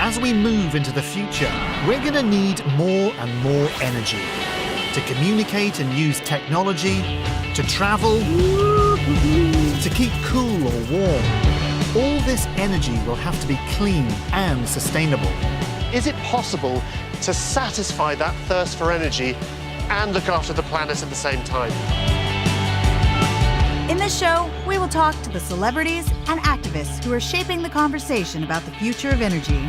As we move into the future, we're going to need more and more energy to communicate and use technology, to travel, to keep cool or warm. All this energy will have to be clean and sustainable. Is it possible to satisfy that thirst for energy and look after the planet at the same time? In this show, we will talk to the celebrities and activists who are shaping the conversation about the future of energy.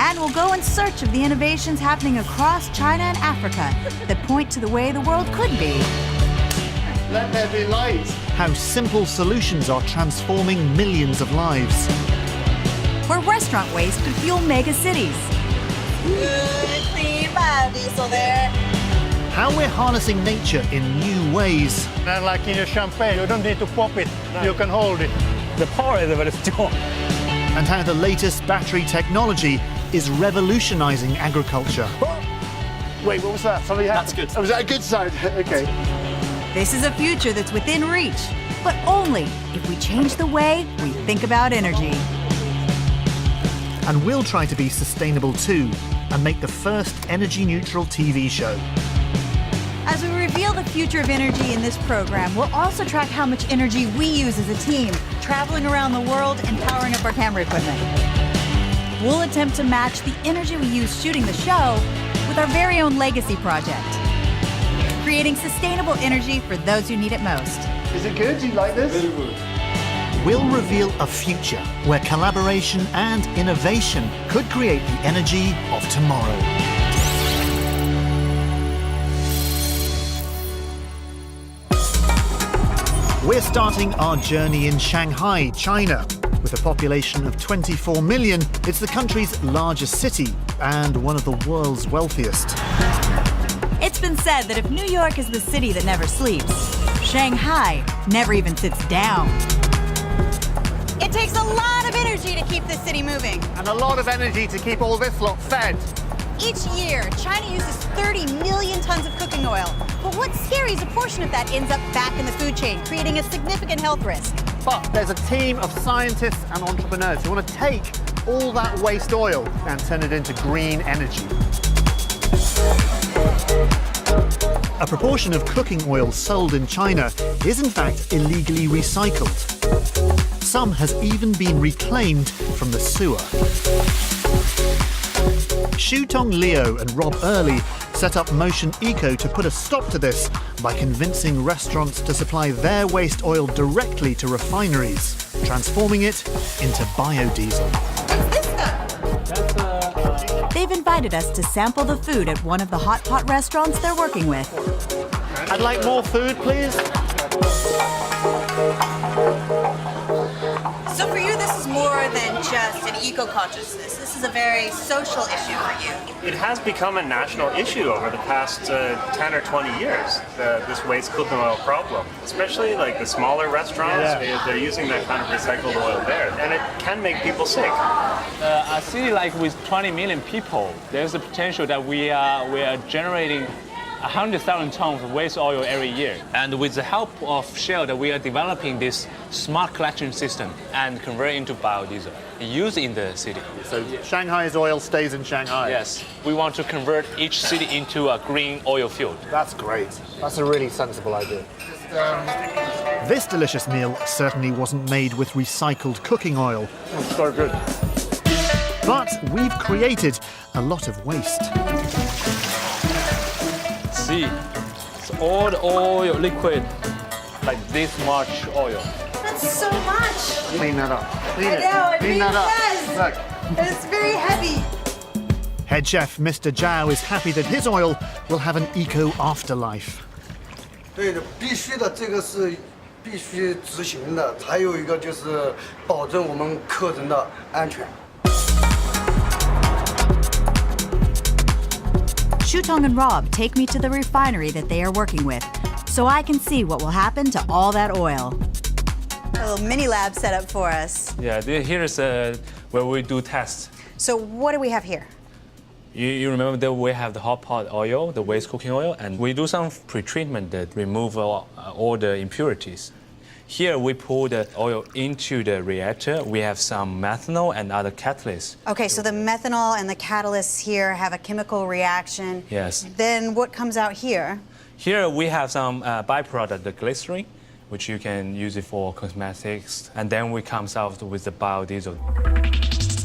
And we'll go in search of the innovations happening across China and Africa that point to the way the world could be. Let there be light. How simple solutions are transforming millions of lives. Where restaurant waste could fuel mega cities. Good, clean biodiesel there. How we're harnessing nature in new ways. And like in your champagne, you don't need to pop it, you can hold it. The power is very strong. And how the latest battery technology is revolutionizing agriculture. Wait, what was that? Something happened? That's good. Oh, was that a good sound? Okay. This is a future that's within reach, but only if we change the way we think about energy. And we'll try to be sustainable too and make the first energy-neutral TV show. As we reveal the future of energy in this program, we'll also track how much energy we use as a team, traveling around the world and powering up our camera equipment. We'll attempt to match the energy we use shooting the show with our very own legacy project, creating sustainable energy for those who need it most. Is it good? Do you like this? Very good. We'll reveal a future where collaboration and innovation could create the energy of tomorrow. We're starting our journey in Shanghai, China. With a population of 24 million, it's the country's largest city and one of the world's wealthiest. It's been said that if New York is the city that never sleeps, Shanghai never even sits down. It takes a lot of energy to keep this city moving. And a lot of energy to keep all this lot fed. Each year, China uses 30 million tons of cooking oil. But what's scary is a portion of that ends up back in the food chain, creating a significant health risk. But there's a team of scientists and entrepreneurs who want to take all that waste oil and turn it into green energy. A proportion of cooking oil sold in China is in fact illegally recycled. Some has even been reclaimed from the sewer. Shutong Liu and Rob Early set up MotionECO to put a stop to this by convincing restaurants to supply their waste oil directly to refineries, transforming it into biodiesel. What's this stuff? They've invited us to sample the food at one of the hot pot restaurants they're working with. I'd like more food, please. So for you, this is more than just an eco-consciousness. This is a very social issue for you. It has become a national issue over the past 10 or 20 years, this waste cooking oil problem. Especially like the smaller restaurants, they're using that kind of recycled oil there, and it can make people sick. A city like with 20 million people, there's the potential that we are generating 100,000 tons of waste oil every year. And with the help of Shell, that we are developing this smart collection system and convert into biodiesel used in the city. So Shanghai's oil stays in Shanghai? Yes. We want to convert each city into a green oil field. That's great. That's a really sensible idea. This delicious meal certainly wasn't made with recycled cooking oil. It's so good. But we've created a lot of waste. See, it's all the oil liquid, like this much oil. That's so much. Clean that up. Clean I it. know, it Clean really that up. does. Look. And it's very heavy. Head chef Mr. Zhao is happy that his oil will have an eco afterlife. 对的，必须的，这个是必须执行的。还有一个就是保证我们客人的安全。 Shutong and Rob take me to the refinery that they are working with, so I can see what will happen to all that oil. A little mini lab set up for us. Yeah, here's where we do tests. So what do we have here? You remember that we have the hot pot oil, the waste cooking oil, and we do some pre-treatment that remove all the impurities. Here we pour the oil into the reactor. We have some methanol and other catalysts. Okay, so the methanol and the catalysts here have a chemical reaction. Yes. Then what comes out here? Here we have some byproduct, the glycerin, which you can use it for cosmetics. And then we come out with the biodiesel.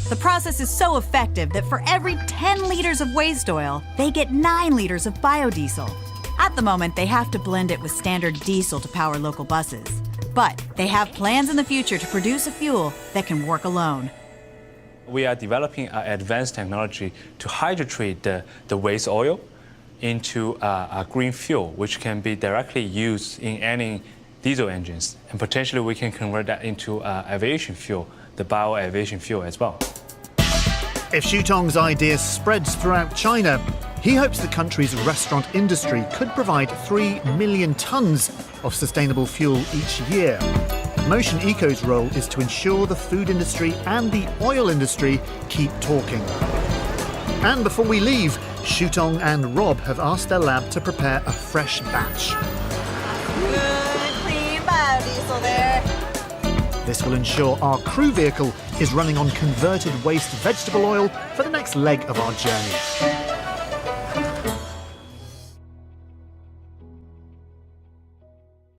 The process is so effective that for every 10 liters of waste oil, they get 9 liters of biodiesel. At the moment, they have to blend it with standard diesel to power local buses. But they have plans in the future to produce a fuel that can work alone. We are developing an advanced technology to hydrotreat the waste oil into a green fuel, which can be directly used in any diesel engines. And potentially we can convert that into aviation fuel, the bio-aviation fuel as well. If Xutong's idea spreads throughout China, he hopes the country's restaurant industry could provide 3 million tons of sustainable fuel each year. MotionECO's role is to ensure the food industry and the oil industry keep talking. And before we leave, Xutong and Rob have asked their lab to prepare a fresh batch. Good, clean biodiesel there. This will ensure our crew vehicle is running on converted waste vegetable oil for the next leg of our journey.